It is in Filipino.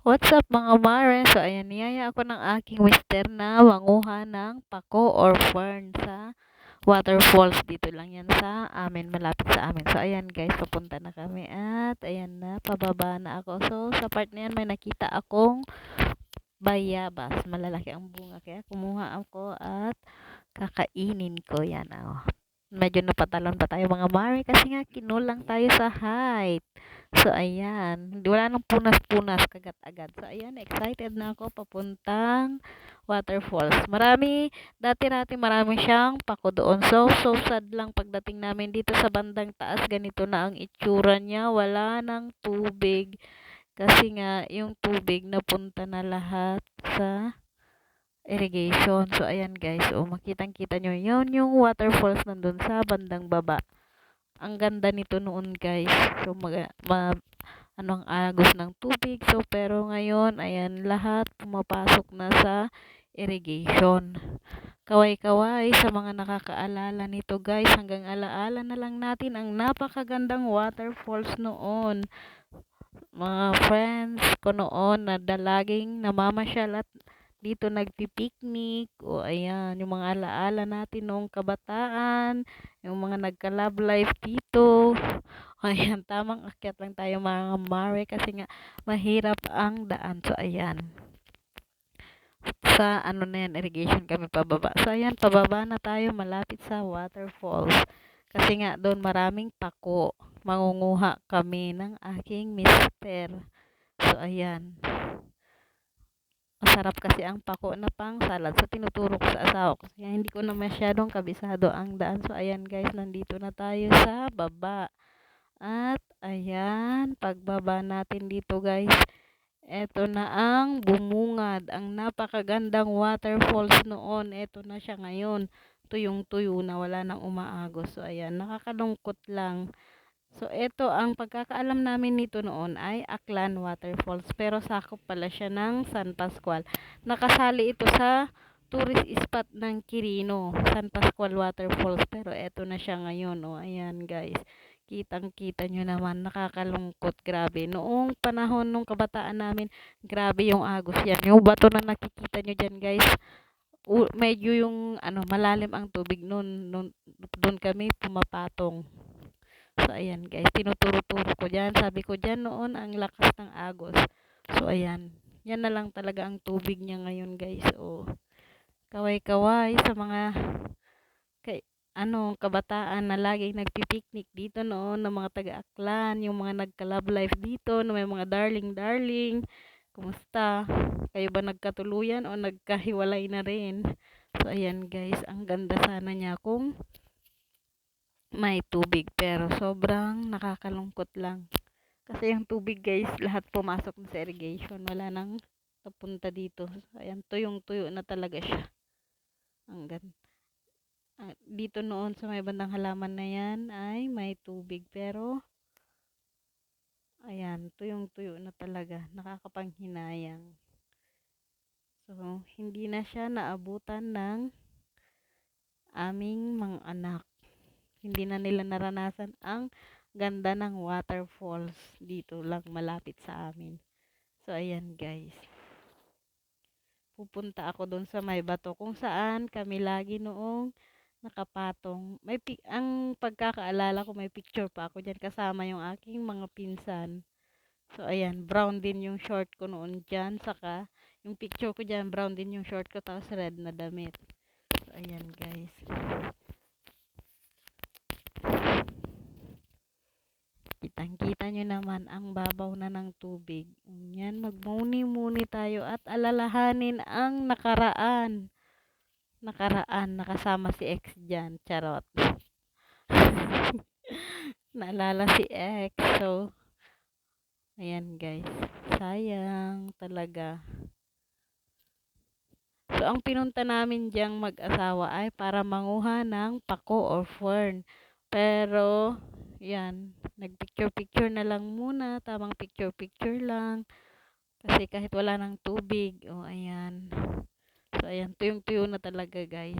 What's up mga mare? So ayan, niyaya ako ng aking mister na manguha ng pako or fern sa waterfalls. Dito lang yan sa amin, malapit sa amin. So ayan guys, papunta na kami at ayan na, pababa na ako. So sa part na yan may nakita akong bayabas. Malalaki ang bunga kaya kumuha ako at kakainin ko yan. Oh. Medyo napatalon pa tayo mga mare kasi nga kinulang tayo sa height. So ayan, wala nang punas-punas kagat agad. So ayan, excited na ako papuntang waterfalls. Dati marami siyang pako doon. So sad lang pagdating namin dito sa bandang taas, ganito na ang itsura niya. Wala nang tubig kasi nga yung tubig napunta na lahat sa irrigation. So ayan guys, makitang-kita nyo yun yung waterfalls nandun sa bandang baba. Ang ganda nito noon guys. So ano ang agos ng tubig. So pero ngayon, ayan, lahat pumapasok na sa irrigation. Kaway-kaway sa mga nakakaalala nito guys. Hanggang alaala na lang natin ang napakagandang waterfalls noon. Mga friends ko noon na laging namamasyal at dito nagpipiknik. O ayan, yung mga alaala natin noong kabataan, yung mga nagka-love life dito. Ayan, tamang akyat lang tayo mga mare kasi nga mahirap ang daan. So ayan, sa ano na yan, irrigation kami pababa. So ayan, pababa na tayo malapit sa waterfalls. Kasi nga doon maraming pako. Mangunguha kami ng aking mister. So ayan, masarap kasi ang pako na pang salad. So tinuturo ko sa asawa ko. Kaya hindi ko na masyadong kabisado ang daan. So ayan guys, nandito na tayo sa baba. At ayan, pagbaba natin dito guys, eto na ang bumungad. Ang napakagandang waterfalls noon. Eto na siya ngayon. Tuyong-tuyo na, wala nang umaagos. So ayan, nakakalungkot lang. So eto, ang pagkakaalam namin nito noon ay Aklan Waterfalls. Pero sakop pala siya ng San Pascual. Nakasali ito sa tourist spot ng Quirino, San Pascual Waterfalls. Pero eto na siya ngayon. O ayan guys, kitang-kita nyo naman, nakakalungkot, grabe. Noong panahon nung kabataan namin, grabe yung agos yan. Yung bato na nakikita nyo dyan guys, medyo yung ano, malalim ang tubig noon. Doon kami pumapatong. So ayan guys, tinuturo-turo ko dyan. Sabi ko dyan noon ang lakas ng agos. So ayan, yan na lang talaga ang tubig niya ngayon guys. O, kaway-kaway sa mga kay kabataan na laging nagpipiknik dito noon ng mga taga-Aklan, yung mga nagka-love life dito, na may mga darling-darling. Kumusta? Kayo ba nagkatuluyan o nagkahiwalay na rin? So ayan guys, ang ganda sana niya kung may tubig pero sobrang nakakalungkot lang. Kasi yung tubig guys, lahat pumasok na sa irrigation. Wala nang napunta dito. So, ayan, tuyong-tuyo na talaga siya. Ang ganda. Dito noon sa may bandang halaman na yan ay may tubig pero ayan, tuyong-tuyo na talaga, nakakapanghinayang. So hindi na siya naabutan ng aming mga anak, hindi na nila naranasan ang ganda ng waterfalls dito lang malapit sa amin. So ayan guys, pupunta ako doon sa may bato kung saan kami lagi noong nakapatong. Ang pagkakaalala ko, may picture pa ako diyan kasama yung aking mga pinsan. So ayan, brown din yung short ko noon diyan, saka yung picture ko diyan, brown din yung short ko, tapos red na damit. So ayan guys, kitang-kita nyo naman ang babaw na ng tubig. Yan, magmuni-muni tayo at alalahanin ang nakaraan. Nakasama si ex dyan. Charot. Naalala si ex. So, ayan guys. Sayang talaga. So, ang pinunta namin diyang mag-asawa ay para manguha ng pako or fern. Pero, yan, nagpicture-picture na lang muna. Tamang picture-picture lang. Kasi kahit wala ng tubig. O, ayan. So, ayan, tuyong-tuyo na talaga guys.